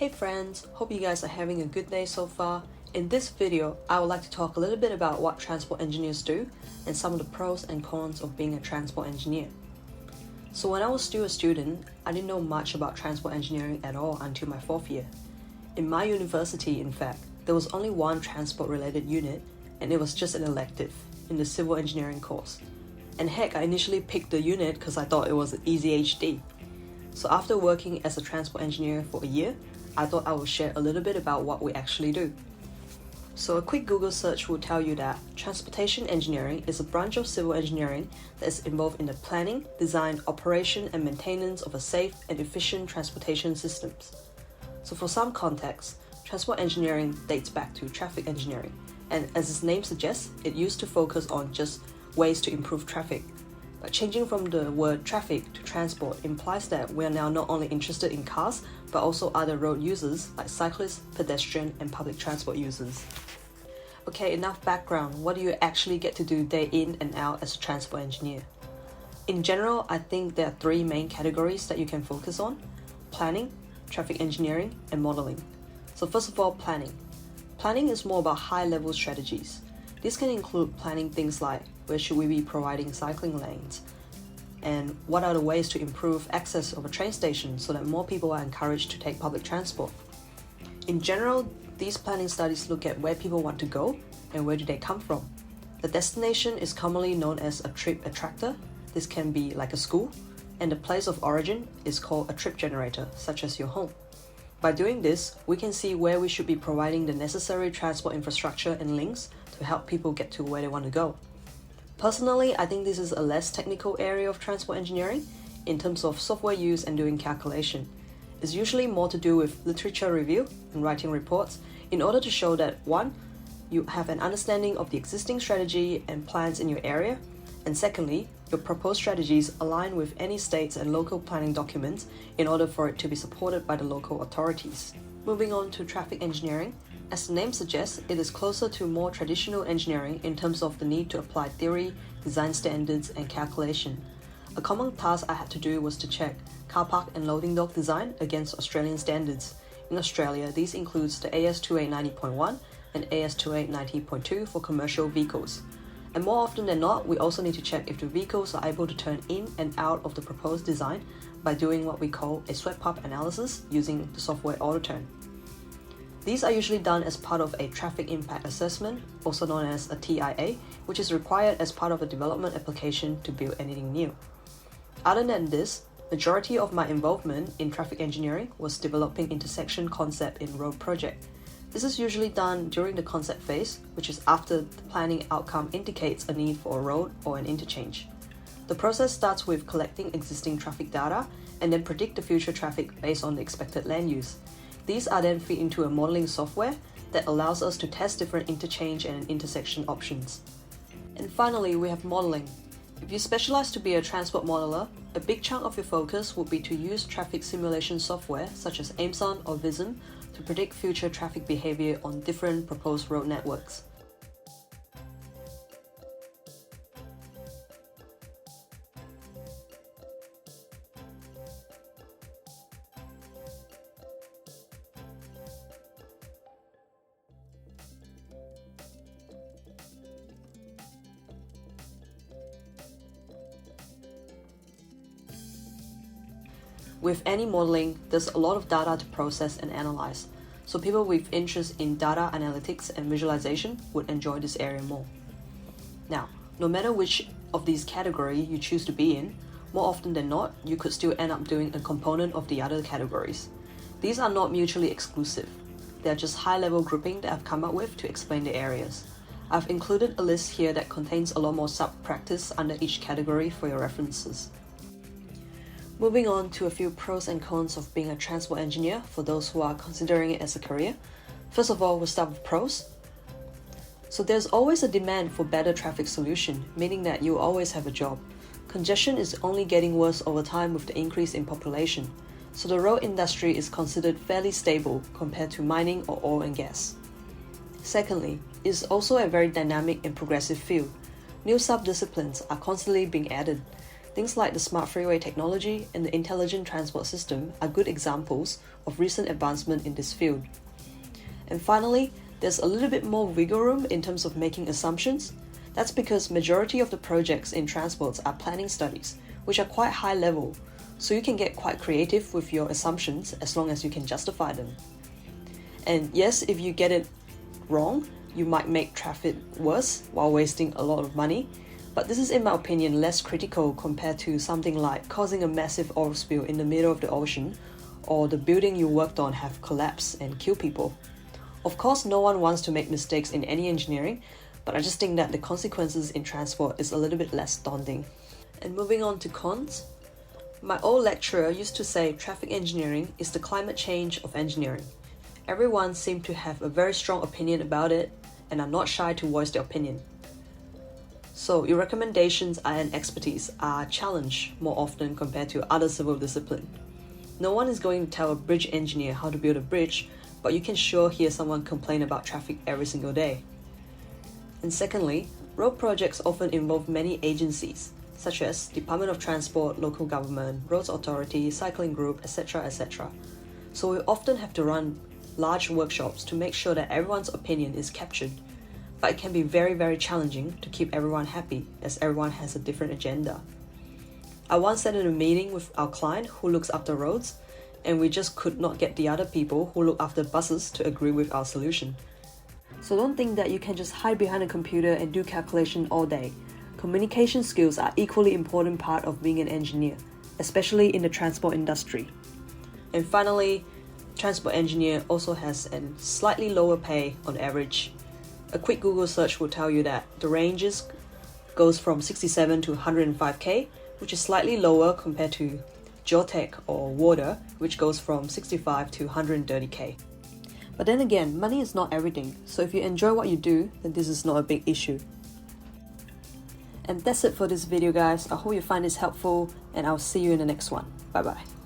Hey friends, hope you guys are having a good day so far. In this video, I would like to talk a little bit about what transport engineers do and some of the pros and cons of being a transport engineer. So when I was still a student, I didn't know much about transport engineering at all until my 4th year. In my university, in fact, there was only one transport related unit and it was just an elective in the civil engineering course. And heck, I initially picked the unit because I thought it was an easy HD. So after working as a transport engineer for a year, I thought I would share a little bit about what we actually do. So a quick Google search will tell you that transportation engineering is a branch of civil engineering that is involved in the planning, design, operation and maintenance of a safe and efficient transportation systems. So for some context, transport engineering dates back to traffic engineering, and as its name suggests, it used to focus on just ways to improve traffic. But changing from the word traffic to transport implies that we are now not only interested in cars, but also other road users like cyclists, pedestrian, and public transport users. Okay, enough background. What do you actually get to do day in and out as a transport engineer? In general, I think there are 3 main categories that you can focus on: planning, traffic engineering, and modeling. So first of all, planning. Planning is more about high-level strategies. This can include planning things like where should we be providing cycling lanes, and what are the ways to improve access of a train station so that more people are encouraged to take public transport. In general, these planning studies look at where people want to go and where do they come from. The destination is commonly known as a trip attractor. This can be like a school, and the place of origin is called a trip generator, such as your home. By doing this, we can see where we should be providing the necessary transport infrastructure and links to help people get to where they want to go. Personally, I think this is a less technical area of transport engineering in terms of software use and doing calculation. It's usually more to do with literature review and writing reports in order to show that 1, you have an understanding of the existing strategy and plans in your area, and secondly, your proposed strategies align with any states and local planning documents in order for it to be supported by the local authorities. Moving on to traffic engineering. As the name suggests, it is closer to more traditional engineering in terms of the need to apply theory, design standards, and calculation. A common task I had to do was to check car park and loading dock design against Australian standards. In Australia, these includes the AS2890.1 and AS2890.2 for commercial vehicles. And more often than not, we also need to check if the vehicles are able to turn in and out of the proposed design by doing what we call a sweat path analysis using the software AutoTurn. These are usually done as part of a traffic impact assessment, also known as a TIA, which is required as part of a development application to build anything new. Other than this, majority of my involvement in traffic engineering was developing intersection concept in road project. This is usually done during the concept phase, which is after the planning outcome indicates a need for a road or an interchange. The process starts with collecting existing traffic data and then predict the future traffic based on the expected land use. These are then feed into a modeling software that allows us to test different interchange and intersection options. And finally, we have modeling. If you specialize to be a transport modeler, a big chunk of your focus would be to use traffic simulation software such as Aimsun or Vism to predict future traffic behavior on different proposed road networks. With any modeling, there's a lot of data to process and analyze, so people with interest in data analytics and visualization would enjoy this area more. Now, no matter which of these categories you choose to be in, more often than not, you could still end up doing a component of the other categories. These are not mutually exclusive. They are just high-level grouping that I've come up with to explain the areas. I've included a list here that contains a lot more sub-practice under each category for your references. Moving on to a few pros and cons of being a transport engineer for those who are considering it as a career. First of all, we'll start with pros. So there's always a demand for better traffic solution, meaning that you always have a job. Congestion is only getting worse over time with the increase in population, so the road industry is considered fairly stable compared to mining or oil and gas. Secondly, it is also a very dynamic and progressive field. New sub-disciplines are constantly being added. Things like the smart freeway technology and the intelligent transport system are good examples of recent advancement in this field. And finally, there's a little bit more wiggle room in terms of making assumptions. That's because majority of the projects in transports are planning studies, which are quite high level, so you can get quite creative with your assumptions as long as you can justify them. And yes, if you get it wrong, you might make traffic worse while wasting a lot of money, but this is, in my opinion, less critical compared to something like causing a massive oil spill in the middle of the ocean, or the building you worked on have collapsed and kill people. Of course, no one wants to make mistakes in any engineering, but I just think that the consequences in transport is a little bit less daunting. And moving on to cons, my old lecturer used to say traffic engineering is the climate change of engineering. Everyone seemed to have a very strong opinion about it and are not shy to voice their opinion. So your recommendations and expertise are challenged more often compared to other civil disciplines. No one is going to tell a bridge engineer how to build a bridge, but you can sure hear someone complain about traffic every single day. And secondly, road projects often involve many agencies, such as Department of Transport, local government, roads authority, cycling group, etc. etc. So we often have to run large workshops to make sure that everyone's opinion is captured. But it can be very, very challenging to keep everyone happy, as everyone has a different agenda. I once sat in a meeting with our client who looks after roads, and we just could not get the other people who look after buses to agree with our solution. So don't think that you can just hide behind a computer and do calculation all day. Communication skills are equally important part of being an engineer, especially in the transport industry. And finally, transport engineer also has a slightly lower pay on average. A quick Google search will tell you that the ranges goes from 67 to 105k, which is slightly lower compared to geotech or water, which goes from 65 to 130k. But then again, money is not everything, so if you enjoy what you do, then this is not a big issue. And that's it for this video, guys. I hope you find this helpful, and I'll see you in the next one. Bye bye.